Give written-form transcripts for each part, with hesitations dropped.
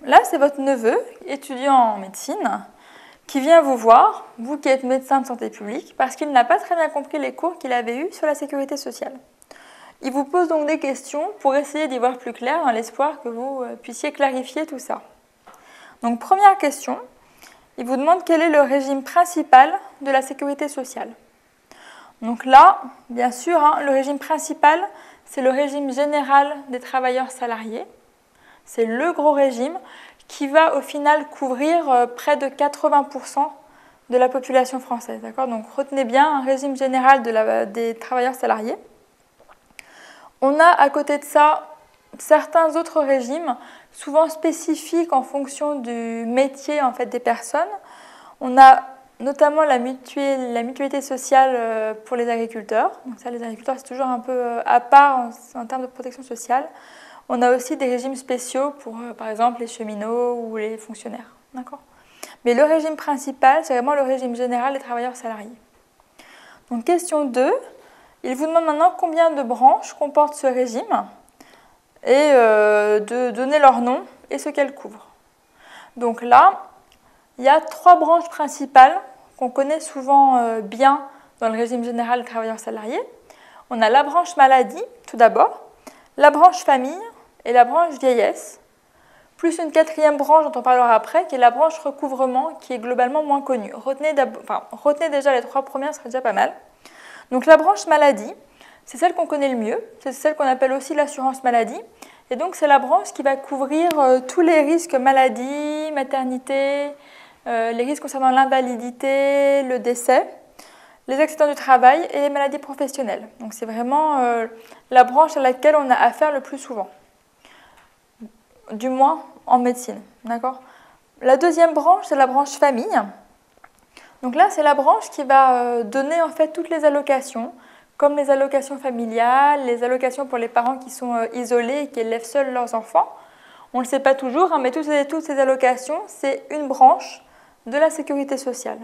là, c'est votre neveu, étudiant en médecine, qui vient vous voir, vous qui êtes médecin de santé publique, parce qu'il n'a pas très bien compris les cours qu'il avait eus sur la sécurité sociale. Il vous pose donc des questions pour essayer d'y voir plus clair dans l'espoir que vous puissiez clarifier tout ça. Donc première question, il vous demande quel est le régime principal de la sécurité sociale. Donc là, bien sûr, le régime principal, c'est le régime général des travailleurs salariés. C'est le gros régime qui va au final couvrir près de 80% de la population française. D'accord ? Donc retenez bien un régime général des travailleurs salariés. On a à côté de ça certains autres régimes, souvent spécifiques en fonction du métier en fait, des personnes. On a notamment la mutualité sociale pour les agriculteurs. Donc ça, les agriculteurs, c'est toujours un peu à part en termes de protection sociale. On a aussi des régimes spéciaux pour, par exemple, les cheminots ou les fonctionnaires. D'accord ? Mais le régime principal, c'est vraiment le régime général des travailleurs salariés. Donc, question 2. Il vous demande maintenant combien de branches comporte ce régime et de donner leur nom et ce qu'elles couvrent. Donc là, il y a 3 branches principales qu'on connaît souvent bien dans le régime général des travailleurs salariés. On a la branche maladie, tout d'abord, la branche famille et la branche vieillesse, plus une 4e branche dont on parlera après, qui est la branche recouvrement, qui est globalement moins connue. Retenez déjà les 3 premières, ce serait déjà pas mal. Donc la branche maladie, c'est celle qu'on connaît le mieux, c'est celle qu'on appelle aussi l'assurance maladie, et donc c'est la branche qui va couvrir tous les risques maladie, maternité, les risques concernant l'invalidité, le décès, les accidents du travail et les maladies professionnelles. Donc c'est vraiment la branche à laquelle on a affaire le plus souvent, du moins en médecine. D'accord ? La 2e branche, c'est la branche famille. Donc là, c'est la branche qui va donner en fait toutes les allocations, comme les allocations familiales, les allocations pour les parents qui sont isolés et qui élèvent seuls leurs enfants. On ne le sait pas toujours, mais toutes ces allocations, c'est une branche de la sécurité sociale.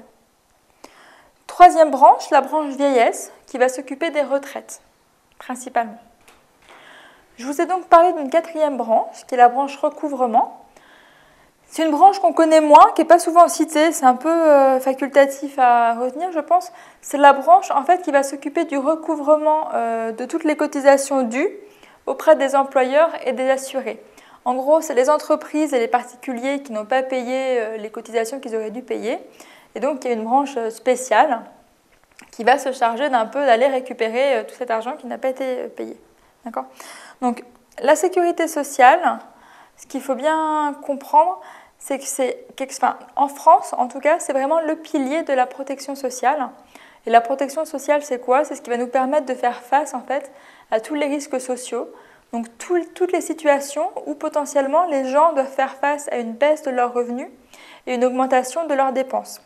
3e branche, la branche vieillesse, qui va s'occuper des retraites, principalement. Je vous ai donc parlé d'une 4e branche, qui est la branche recouvrement. C'est une branche qu'on connaît moins, qui n'est pas souvent citée, c'est un peu facultatif à retenir, je pense. C'est la branche en fait, qui va s'occuper du recouvrement de toutes les cotisations dues auprès des employeurs et des assurés. En gros, c'est les entreprises et les particuliers qui n'ont pas payé les cotisations qu'ils auraient dû payer. Et donc, il y a une branche spéciale qui va se charger d'un peu d'aller récupérer tout cet argent qui n'a pas été payé. D'accord ? Donc, la sécurité sociale, ce qu'il faut bien comprendre, c'est que en France, en tout cas, c'est vraiment le pilier de la protection sociale. Et la protection sociale, c'est quoi ? C'est ce qui va nous permettre de faire face, en fait, à tous les risques sociaux. Donc, toutes les situations où potentiellement les gens doivent faire face à une baisse de leurs revenus et une augmentation de leurs dépenses.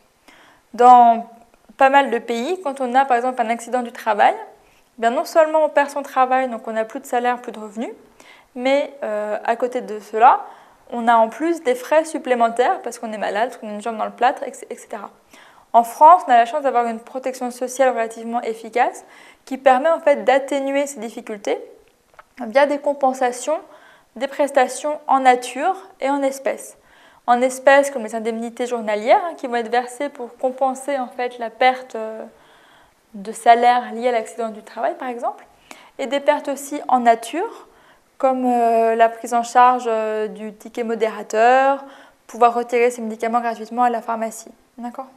Dans pas mal de pays, quand on a par exemple un accident du travail, bien non seulement on perd son travail, donc on n'a plus de salaire, plus de revenus, mais à côté de cela, on a en plus des frais supplémentaires parce qu'on est malade, parce qu'on a une jambe dans le plâtre, etc. En France, on a la chance d'avoir une protection sociale relativement efficace qui permet en fait d'atténuer ces difficultés via des compensations, des prestations en nature et en espèces. En espèces comme les indemnités journalières qui vont être versées pour compenser en fait la perte de salaire liée à l'accident du travail par exemple, et des pertes aussi en nature comme la prise en charge du ticket modérateur, pouvoir retirer ses médicaments gratuitement à la pharmacie. D'accord ?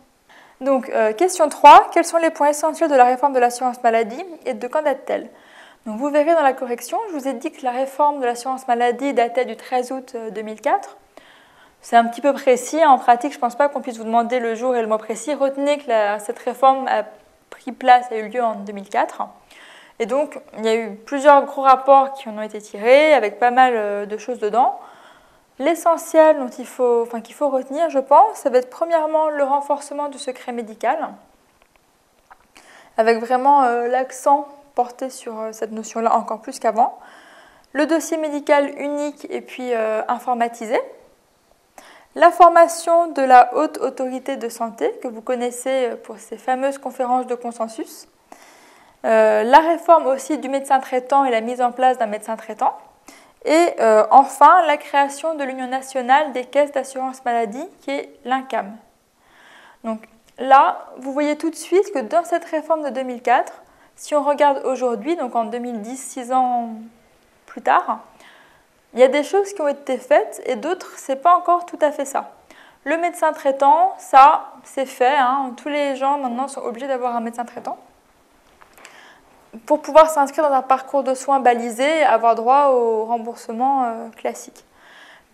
Donc, question 3, quels sont les points essentiels de la réforme de l'assurance maladie et de quand date-t-elle ? Donc, vous verrez dans la correction, je vous ai dit que la réforme de l'assurance maladie datait du 13 août 2004. C'est un petit peu précis, en pratique, je ne pense pas qu'on puisse vous demander le jour et le mois précis. Retenez que cette réforme a pris place, a eu lieu en 2004. Et donc, il y a eu plusieurs gros rapports qui en ont été tirés, avec pas mal de choses dedans. L'essentiel qu'il faut retenir, je pense, ça va être premièrement le renforcement du secret médical, avec vraiment l'accent porté sur cette notion-là encore plus qu'avant. Le dossier médical unique et puis informatisé. La formation de la haute autorité de santé, que vous connaissez pour ces fameuses conférences de consensus. La réforme aussi du médecin traitant et la mise en place d'un médecin traitant. Et enfin, la création de l'Union nationale des caisses d'assurance maladie, qui est l'INCAM. Donc là, vous voyez tout de suite que dans cette réforme de 2004, si on regarde aujourd'hui, donc en 2010, 6 ans plus tard, il y a des choses qui ont été faites et d'autres, c'est pas encore tout à fait ça. Le médecin traitant, ça, c'est fait. Tous les gens maintenant sont obligés d'avoir un médecin traitant pour pouvoir s'inscrire dans un parcours de soins balisé et avoir droit au remboursement classique.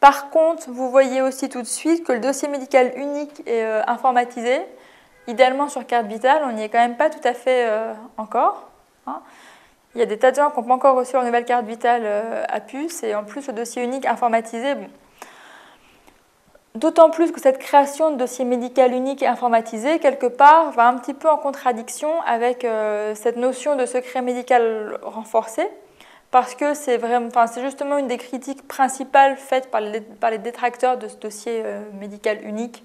Par contre, vous voyez aussi tout de suite que le dossier médical unique est informatisé, idéalement sur carte vitale, on n'y est quand même pas tout à fait encore. Il y a des tas de gens qui n'ont pas encore reçu leur nouvelle carte vitale à puce, et en plus le dossier unique informatisé, bon. D'autant plus que cette création de dossier médical unique et informatisé, quelque part, va un petit peu en contradiction avec cette notion de secret médical renforcé, parce que c'est justement une des critiques principales faites par les détracteurs de ce dossier médical unique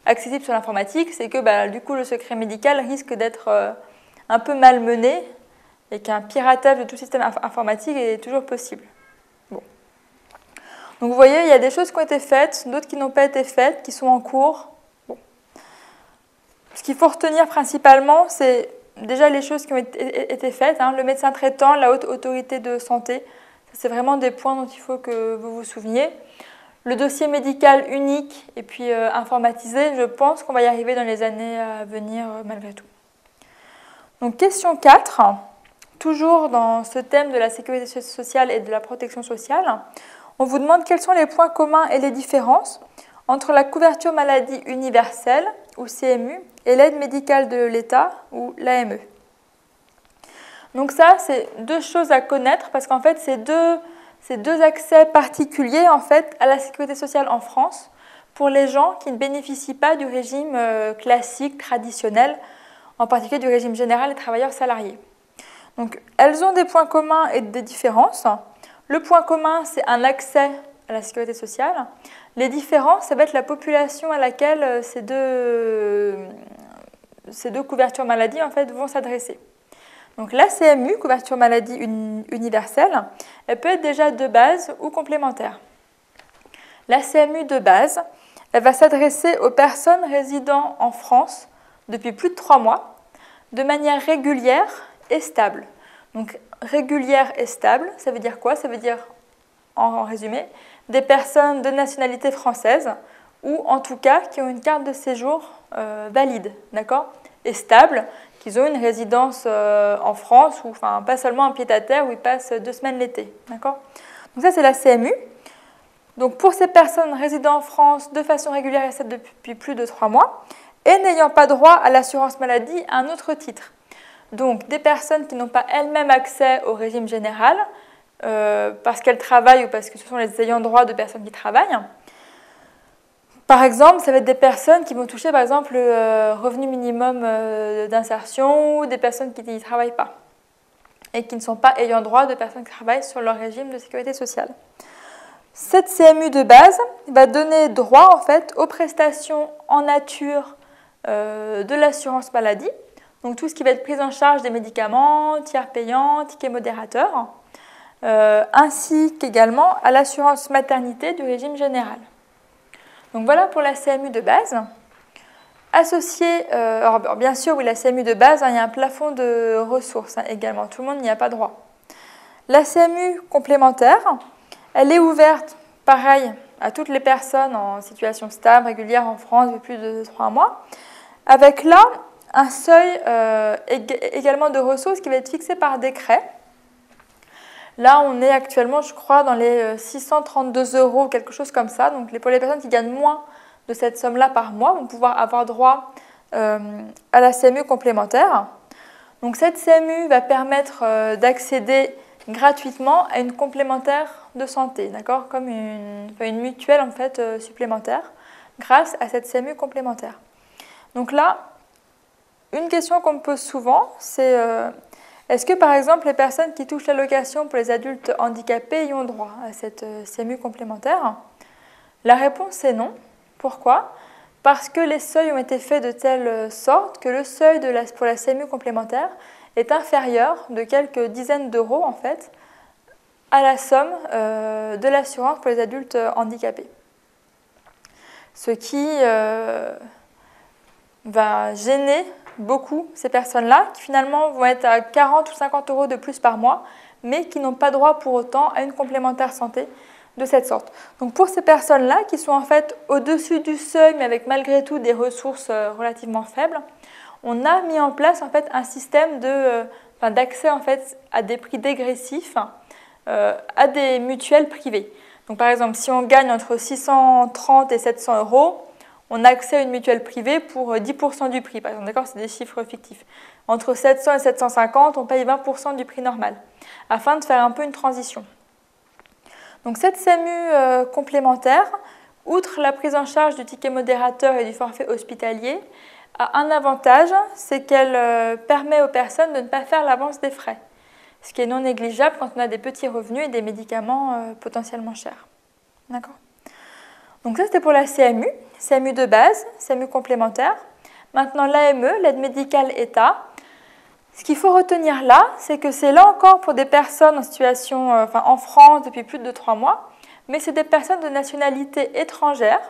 accessible sur l'informatique, c'est que du coup le secret médical risque d'être un peu malmené et qu'un piratage de tout système informatique est toujours possible. Bon. Donc vous voyez, il y a des choses qui ont été faites, d'autres qui n'ont pas été faites, qui sont en cours. Bon. Ce qu'il faut retenir principalement, c'est déjà les choses qui ont été faites. Le médecin traitant, la haute autorité de santé, c'est vraiment des points dont il faut que vous vous souveniez. Le dossier médical unique et puis informatisé, je pense qu'on va y arriver dans les années à venir malgré tout. Donc question 4. Toujours dans ce thème de la sécurité sociale et de la protection sociale, on vous demande quels sont les points communs et les différences entre la couverture maladie universelle, ou CMU, et l'aide médicale de l'État, ou l'AME. Donc ça, c'est deux choses à connaître, parce qu'en fait, c'est deux accès particuliers en fait, à la sécurité sociale en France pour les gens qui ne bénéficient pas du régime classique, traditionnel, en particulier du régime général des travailleurs salariés. Donc, elles ont des points communs et des différences. Le point commun, c'est un accès à la sécurité sociale. Les différences, ça va être la population à laquelle ces deux couvertures maladie en fait, vont s'adresser. Donc, la CMU, couverture maladie universelle, elle peut être déjà de base ou complémentaire. La CMU de base, elle va s'adresser aux personnes résidant en France depuis plus de 3 mois, de manière régulière et stable. Donc régulière et stable, ça veut dire quoi? Ça veut dire, en résumé, des personnes de nationalité française ou en tout cas qui ont une carte de séjour valide, d'accord? Et stable, qu'ils ont une résidence en France, ou enfin pas seulement un pied-à-terre où ils passent 2 semaines l'été, d'accord? Donc ça c'est la CMU. Donc pour ces personnes résidant en France de façon régulière et stable depuis plus de 3 mois et n'ayant pas droit à l'assurance maladie à un autre titre. Donc, des personnes qui n'ont pas elles-mêmes accès au régime général, parce qu'elles travaillent ou parce que ce sont les ayants droit de personnes qui travaillent. Par exemple, ça va être des personnes qui vont toucher, par exemple, le revenu minimum d'insertion ou des personnes qui n'y travaillent pas et qui ne sont pas ayants droit de personnes qui travaillent sur leur régime de sécurité sociale. Cette CMU de base va donner droit, en fait, aux prestations en nature de l'assurance maladie. Donc tout ce qui va être prise en charge des médicaments, tiers payants, tickets modérateurs, ainsi qu'également à l'assurance maternité du régime général. Donc voilà pour la CMU de base. Associé, alors bien sûr, oui, la CMU de base, il y a un plafond de ressources également, tout le monde n'y a pas droit. La CMU complémentaire, elle est ouverte, pareil, à toutes les personnes en situation stable, régulière en France depuis plus de 3 mois, avec là un seuil également de ressources qui va être fixé par décret. Là, on est actuellement, je crois, dans les 632 €, quelque chose comme ça. Donc, pour les personnes qui gagnent moins de cette somme-là par mois, vont pouvoir avoir droit à la CMU complémentaire. Donc, cette CMU va permettre d'accéder gratuitement à une complémentaire de santé, d'accord, comme une mutuelle en fait supplémentaire, grâce à cette CMU complémentaire. Donc là, une question qu'on me pose souvent, c'est est-ce que par exemple les personnes qui touchent l'allocation pour les adultes handicapés y ont droit à cette CMU complémentaire? La réponse est non. Pourquoi? Parce que les seuils ont été faits de telle sorte que le seuil pour la CMU complémentaire est inférieur de quelques dizaines d'euros en fait à la somme de l'assurance pour les adultes handicapés. Ce qui va gêner beaucoup ces personnes-là, qui finalement vont être à 40 ou 50 euros de plus par mois, mais qui n'ont pas droit pour autant à une complémentaire santé de cette sorte. Donc pour ces personnes-là, qui sont en fait au-dessus du seuil, mais avec malgré tout des ressources relativement faibles, on a mis en place en fait un système d'accès en fait à des prix dégressifs à des mutuelles privées. Donc par exemple, si on gagne entre 630 et 700 euros, on a accès à une mutuelle privée pour 10% du prix. Par exemple, d'accord, c'est des chiffres fictifs. Entre 700 et 750, on paye 20% du prix normal, afin de faire un peu une transition. Donc cette CMU complémentaire, outre la prise en charge du ticket modérateur et du forfait hospitalier, a un avantage, c'est qu'elle permet aux personnes de ne pas faire l'avance des frais, ce qui est non négligeable quand on a des petits revenus et des médicaments potentiellement chers. D'accord ? Donc ça, c'était pour la CMU, CMU de base, CMU complémentaire. Maintenant, l'AME, l'aide médicale État. Ce qu'il faut retenir là, c'est que c'est là encore pour des personnes en situation, en France depuis plus de 3 mois, mais c'est des personnes de nationalité étrangère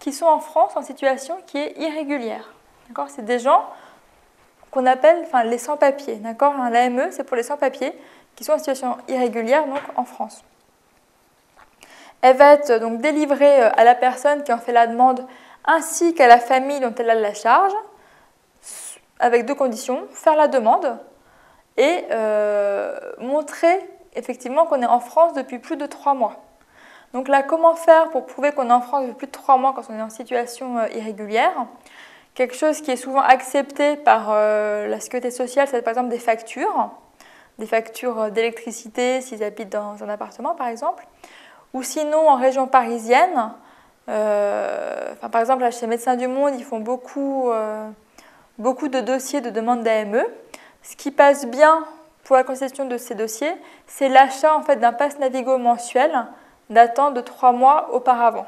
qui sont en France en situation qui est irrégulière. D'accord ? C'est des gens qu'on appelle les sans-papiers. D'accord ? L'AME, c'est pour les sans-papiers qui sont en situation irrégulière, donc en France. Elle va être donc délivrée à la personne qui en fait la demande ainsi qu'à la famille dont elle a la charge, avec 2 conditions, faire la demande et montrer effectivement qu'on est en France depuis plus de 3 mois. Donc là, comment faire pour prouver qu'on est en France depuis plus de 3 mois quand on est en situation irrégulière ? Quelque chose qui est souvent accepté par la sécurité sociale, c'est par exemple des factures d'électricité s'ils habitent dans un appartement par exemple. Ou sinon, en région parisienne, par exemple, là, chez Médecins du Monde, ils font beaucoup de dossiers de demande d'AME. Ce qui passe bien pour la constitution de ces dossiers, c'est l'achat en fait, d'un pass Navigo mensuel datant de 3 mois auparavant.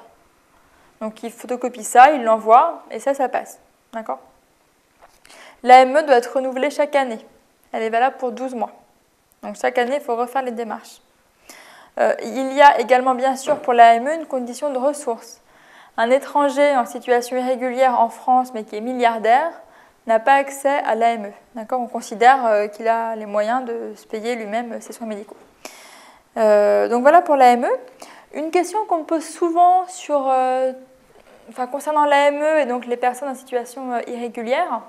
Donc, ils photocopient ça, ils l'envoient, et ça passe. D'accord ? L'AME doit être renouvelée chaque année. Elle est valable pour 12 mois. Donc, chaque année, il faut refaire les démarches. Il y a également bien sûr pour l'AME une condition de ressources. Un étranger en situation irrégulière en France mais qui est milliardaire n'a pas accès à l'AME. D'accord ? On considère qu'il a les moyens de se payer lui-même ses soins médicaux. Donc voilà pour l'AME. Une question qu'on me pose souvent concernant l'AME et donc les personnes en situation irrégulière,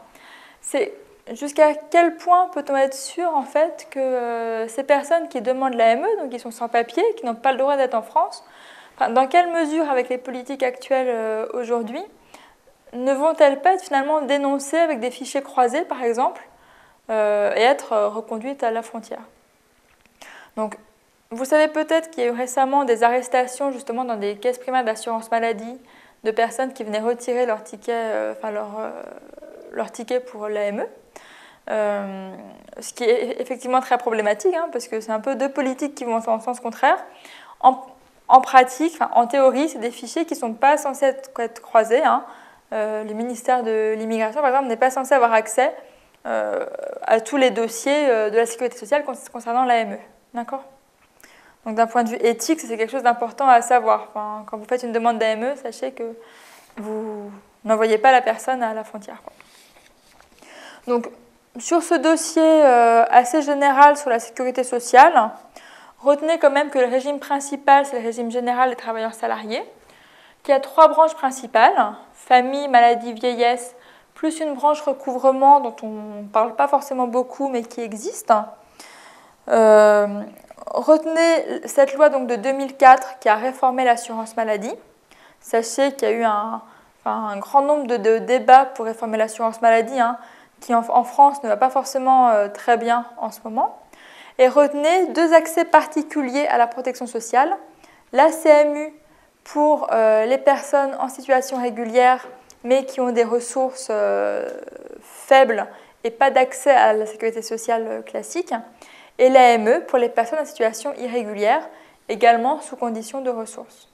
c'est jusqu'à quel point peut-on être sûr en fait que ces personnes qui demandent l'AME, donc qui sont sans papier, qui n'ont pas le droit d'être en France, dans quelle mesure avec les politiques actuelles aujourd'hui, ne vont-elles pas être finalement dénoncées avec des fichiers croisés par exemple et être reconduites à la frontière. Donc vous savez peut-être qu'il y a eu récemment des arrestations justement dans des caisses primaires d'assurance maladie de personnes qui venaient retirer leur ticket, leur ticket pour l'AME. Ce qui est effectivement très problématique, parce que c'est un peu 2 politiques qui vont en sens contraire. En pratique, en théorie, c'est des fichiers qui ne sont pas censés être croisés. Le ministère de l'Immigration, par exemple, n'est pas censé avoir accès à tous les dossiers de la sécurité sociale concernant l'AME. D'accord ? Donc d'un point de vue éthique, c'est quelque chose d'important à savoir. Quand vous faites une demande d'AME, sachez que vous n'envoyez pas la personne à la frontière. Donc, sur ce dossier assez général sur la sécurité sociale, retenez quand même que le régime principal, c'est le régime général des travailleurs salariés, qui a 3 branches principales, famille, maladie, vieillesse, plus une branche recouvrement dont on ne parle pas forcément beaucoup mais qui existe. Retenez cette loi donc, de 2004 qui a réformé l'assurance maladie. Sachez qu'il y a eu un grand nombre de débats pour réformer l'assurance maladie, qui en France ne va pas forcément très bien en ce moment. Et retenez 2 accès particuliers à la protection sociale. La CMU pour les personnes en situation régulière mais qui ont des ressources faibles et pas d'accès à la sécurité sociale classique. Et l'AME pour les personnes en situation irrégulière, également sous condition de ressources.